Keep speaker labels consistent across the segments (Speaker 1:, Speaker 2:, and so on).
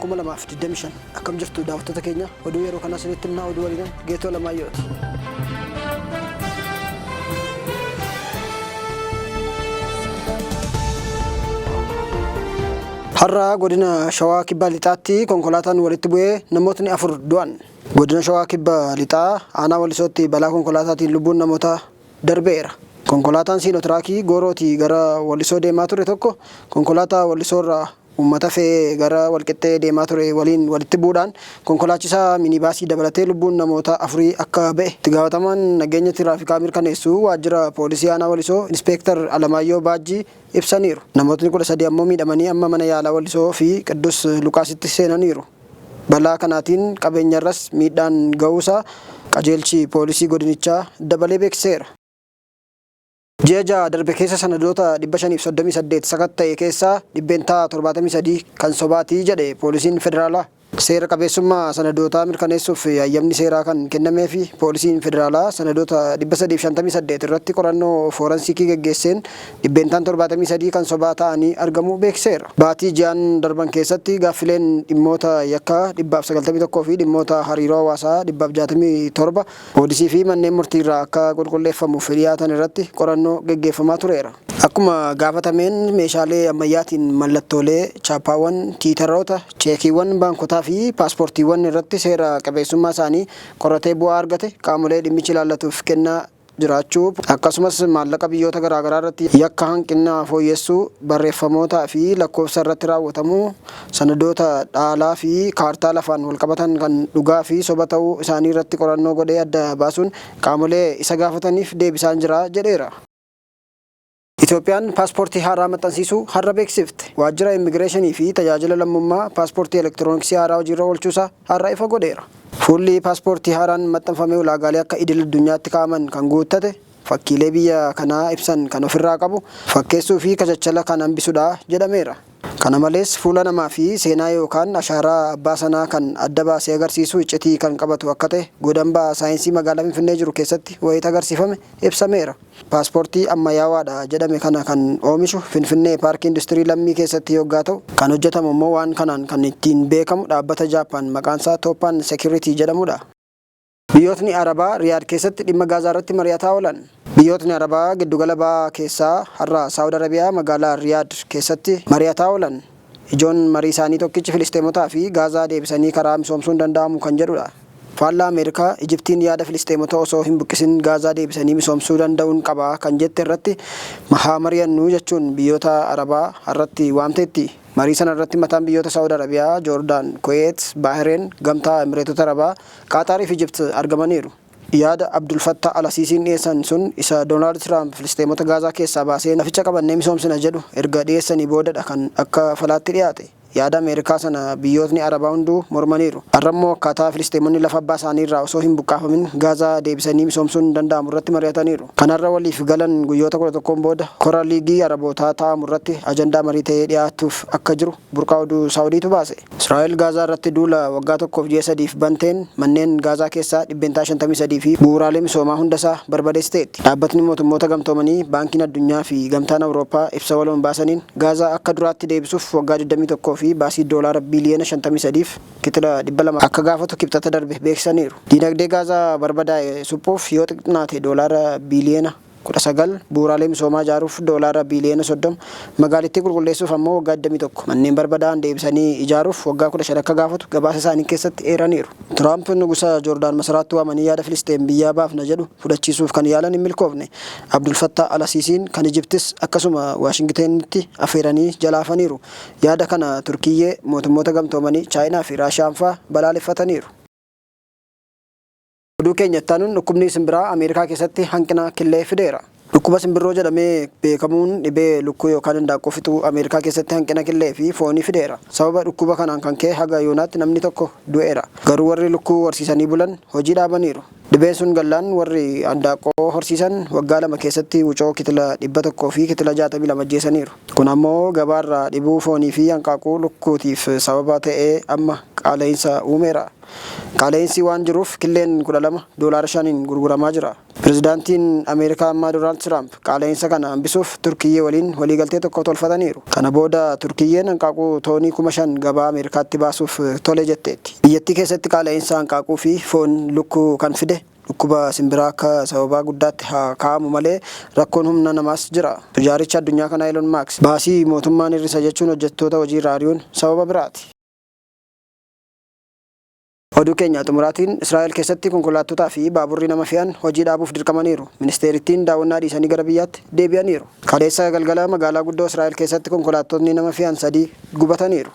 Speaker 1: 2025 akkam jirtu daawwattoota keenya oduu yeroo kana isinitti himna oduu waliin Geetoo Lamayyooti. Har'a godina Shawaa Kibbaa Lixaatti konkolaataan walitti bu'ee namootni 4 du'an. Godina Shawaa Kibbaa Lixaa aanaa Wallisootti balaa konkolaataatiin lubbuun namoota darbeera. Konkolaataan Siinootiraakii Goorootii gara Wallisoo deemaa ture tokko konkolaataa Wallisoorraa uummata fe'ee gara Walqixxee deemaa ture waliin walitti bu'uudhaan konkolaachisaa minibaasii dabalatee lubbuun namoota 4 akka ba'e itti gaafatamaan nageenya tiraafikaa mirkaneessuu waajjira poolisii aanaa Wallisoo Inspektar Alamaayyoo Baajjii ibsaniiru. Namootni 13 ammoo miidhamanii amma mana yaalaa Wallisoo fi Qidduus Luqaasitti seenaniiru. Balaa kanaatiin qabeenyarras miidhaan ga'uusaa qajeelchi poolisii godinichaa dabalee beeksiseera. Ji'a darbe keessa sanadoota 538 sakatta'e keessaa dhibbeentaa 73 kan sobaati jedhe poolisiin federaalaa. Seera qabeessummaa sanadootaa mirkaneessuuf hayyamni seeraa kan kennamee fi poolisiin federaalaa sanadoota 358 irratti qorannoo fooransikii geggeesseen dhibbeentaan 73 kan sobaa ta'anii argamuu beeksiseera. Baatii ji'aan darban keessatti gaaffileen dhimmoota yakkaa 191 fi dhimmoota hariiroo hawaasaa 167 poolisii fi manneen murtiirraa akka qulqulleeffamuuf dhiyaatan irratti qorannoo geggeeffamaa tureera. Akkuma gaafatameen meeshaalee ammayyaatiin mallattoolee chaappaawwan tiitaroota cheekiiwwan baankotaa fi paaspoortiiwwan irratti seera qabeessummaa isaanii qoratee bu'aa argate qaamolee dhimmichi ilaallatuuf kennaa jiraachuu akkasumas maallaqa biyyoota garaagaraa irratti yakka hanqina fooyyessuu barreeffamootaa fi lakkoofsa irratti raawwatamuu sanadoota dhaalaa fi kaartaa lafaan walqabatan kan dhugaa fi soba ta'uu isaanii irratti qorannoo godhee adda baasuun qaamolee isa gaafataniif deebisaan jira jedheera. Itoophiyaan paaspoortii haaraa maxxansiisuu har'a beeksifte. Waajjira immigireeshinii fi tajaajila lammummaa paaspoortii elektirooniksii haaraa hojiirra oolchuusaa har'a ifa godheera. Fuulli paaspoortii haaraan maxxanfamee ulaagaalee akka idil addunyaatti kaa'aman kan guuttate fakkiilee biyya kanaa ibsan kan ofirraa qabu fakkeessuu fi kachachala kan hambisudha jedhameera. Kana malees fuula namaa fi seenaa yookaan ashaaraa abbaa sanaa kan adda baasee agarsiisu iccitii kan qabatu akka ta'e godambaa saayinsii magaalaa Finfinnee jiru keessatti wayita agarsiifame ibsameera. Paaspoortii ammayyaawaadha jedhame kana kan oomishu Finfinnee paarkii industirii lammii keessatti yoggaa ta'u kan hojjetamu immoo waan kanaan kan ittiin beekamu dhaabbata Jaappaan maqaansaa Tooppaan Seekuritii jedhamudha. Biyyootni Arabaa Riyaad keessatti dhimma Gaazaa irratti mari'ataa oolan. Biyyootni Arabaa giddugala ba'aa keessaa har'a Saawud Arabiyaa magaalaa Riyaad keessatti mari'ataa oolan. Ijoon marii isaanii tokkichi Filisteemotaa fi Gaazaa deebisanii karaa misoomsuun danda'amu kan jedhudha. Faallaa Ameerikaa Ijiptiin yaada Filisteemota osoo hin buqqisin Gaazaa deebisanii misoomsuu danda'uun qaba kan jette irratti mahaa mari'annuu jechuun biyyoota Arabaa har'atti waamteetti. Marii sana irratti mataan biyyoota Saawud Arabiyaa, Joordaan, Kuweet, Baahireen, Gamtaa Emireetota Arabaa, Qaataarii fi Ijipt argamaniiru. Yaada Abdul Fattah Al-Siisiin dhiyeessan sun isa Doonaald Tiraamp Filisteemota Gaazaa keessaa baasee naficha qabannee misoomsina jedhu erga dhiyeessanii boodadha kan akka falaatti dhiyaate. Yaada Ameerikaa sana biyyootni Arabaa hunduu mormaniiru. Har'ammoo akkaataa Filisteemonni lafa abbaa isaanii irraa osoo hin buqqaafamin Gaazaa deebisanii misoomsuun danda'amu irratti mari'ataniiru. Kanarra waliif galan guyyoota 11 booda kora liigii Arabootaa taa'amu irratti ajandaa marii ta'ee dhiyaatuuf akka jiru burqaa oduu Saawudiitu baase. Israa'el Gaazaa irratti duula waggaa tokkoof ji'a sadiif banteen manneen Gaazaa keessaa dhibbeentaa 53 fi bu'uuraalee misoomaa hundasaa barbadeessiteetti. Dhaabbatni mootummoota gamtoomanii baankiin addunyaa fi gamtaan Awurooppaa ibsa waloon baasaniin Gaazaa akka duraatti deebisuuf waggaa 21 fi baasii doolaara biliyoona 53 kitila 200 akka gaafatu kibxata darbe beeksisaniiru. Diinagdee Gaazaa barbadaa'e suphuuf yoo xiqqaate doolaara biliyoona 19 bu'uuraalee misoomaa ijaaruuf doolaara biliyoona 30 magaalittii qulqulleessuuf ammoo waggaa 21 manneen barbadaa'an deebisanii ijaaruuf waggaa 15 akka gaafatu gabaasa isaanii keessatti eeraniiru. Tiraamp nugusa Joordaan masaraatti waamanii yaada Filisteen biyyaa baafna jedhu fudhachiisuuf kan yaalan hin milkoofne. Abdul Fattah Al-Siisiin kan Ijiptis akkasuma Waashingitanitti affeeranii jalaafaniiru. Yaada kana Turkiyyee mootummoota gamtoomanii Chaayinaa fi Raashiyaan fa'aa balaaleffataniiru. Oduu keenyatti aanuun dhukkubni simbiraa Ameerikaa keessatti hanqina killee fideera. Dhukkuba simbirroo jedhamee beekamuun dhibee lukkuu yookaan handaaqqoo fixuu Ameerikaa keessatti hanqina killee fi foonii fideera. Sababa dhukkuba kanaan kan ka'e haga yoonaatti namni tokko du'eera. Garuu warri lukkuu horsiisanii bulan hojii dhaabaniiru. Dhibeen sun gallaan warri handaaqoo horsiisan waggaa lama keessatti wucoo kitila 100 fi kitila 62 ajjeesaniiru. Kun ammoo gabaarraa dhibuu foonii fi hanqaaquu lukkuutiif sababa ta'ee amma qaala'insa uumeera. Qaala'insi waan jiruuf killeen $12 gurguramaa jira. Pirezidaantiin Ameerikaa ammaa Doonaald Tiraamp qaala'insa kana hambisuuf Turkiyyee waliin waliigaltee tokko tolfataniiru. Kana booda Turkiyyeen hanqaaquu toonii 5,000 gabaa Ameerikaatti baasuuf tole jetteetti. Biyyattii keessatti qaala'insa hanqaaquu fi foon lukkuu kan fide dhukkuba simbiraa akka sababaa guddaatti haa kaa'amu malee rakkoon humna namaas jira. Tujaaricha addunyaa kanaa Elon Musk baasii mootummaan hir'isa jechuun hojjettoota hojii irraa ari'uun sababa biraati. Oduu keenya xumuraatiin Israa'el keessatti konkolaattotaa fi baaburri nama fe'an hojii dhaabuuf dirqamaniiru. Ministeerittiin daawwannaa dhiisanii gara biyyaatti deebi'aniiru. Kaleessa galgala magaalaa guddoo Israa'el keessatti konkolaattonni nama fe'an 3 gubataniiru.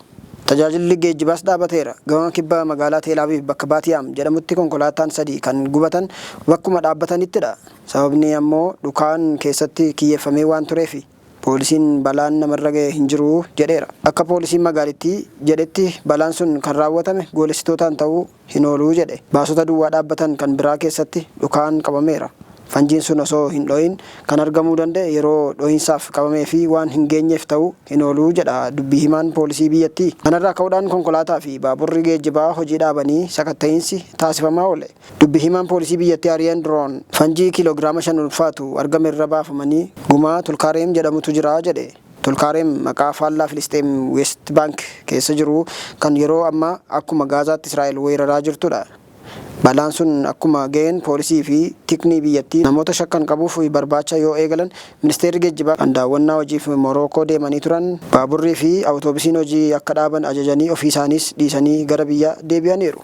Speaker 1: Tajaajilli geejjibaas dhaabateera. Gama kibba magaalaa Teel Aviv bakka Baatiyaam jedhamutti konkolaataan 3 kan gubatan bakkuma dhaabatanittidha. Sababni ammoo dhukaan keessatti kiyyeeffamee waan tureefi. Poolisiin balaan namarra ga'e hin jiru jedheera. Akka poolisiin magaalittii jedhetti balaan sun kan raawwatame goolessitootaan ta'uu hin oolu jedhe. Baasota duwwaa dhaabbatan kan biraa keessatti dhukaan qabameera. Fanjiin sun osoo hin dho'in kan argamuu danda'e yeroo dho'insaaf qabamee fi waan hin geenyeef ta'uu hin oolu jedha dubbii himaan poolisii biyyattii. Kanarraa ka'uudhaan konkolaataa fi baaburri geejjibaa hojii dhaabanii sakatta'insi taasifamaa oole. Dubbii himaan poolisii biyyattii Ariyen Droon fanjii kiiloogiraama 5 ulfaatu argame irra baafamanii gumaa Tulkaareem jedhamutu jira jedhe. Tulkaareem maqaa faallaa Filisxeem West Bank keessa jiru kan yeroo ammaa akkuma Gaazaatti Israa'el weeraraa jirtudha. Balaan sun akkuma ga'een poolisii fi tiknii biyyattii namoota shakkan qabuuf barbaacha yoo eegalan ministeerri geejjibaa kan daawwannaa hojiif Morookoo deemanii turan baaburrii fi awutoobisiin hojii akka dhaaban ajajanii ofii isaaniis dhiisanii gara biyya deebi'aniiru.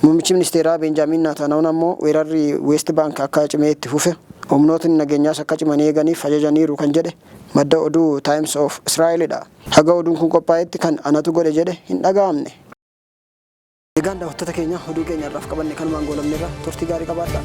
Speaker 1: Muummichi ministeeraa Benjaamin Netanyahuun ammoo weerarri West Bank akka cimee itti fufe humnootni nageenyaas akka cimanii eeganiif ajajaniiru kan jedhe madda oduu Times of Israa'elidha. Haga oduun kun qophaa'etti kan anatu godhe jedhe hin dhaga'amne. Egaan daawwattoota keenya oduu keenya irraaf qabanne kanumaan goolabneerra turtii gaarii qabaadhaa.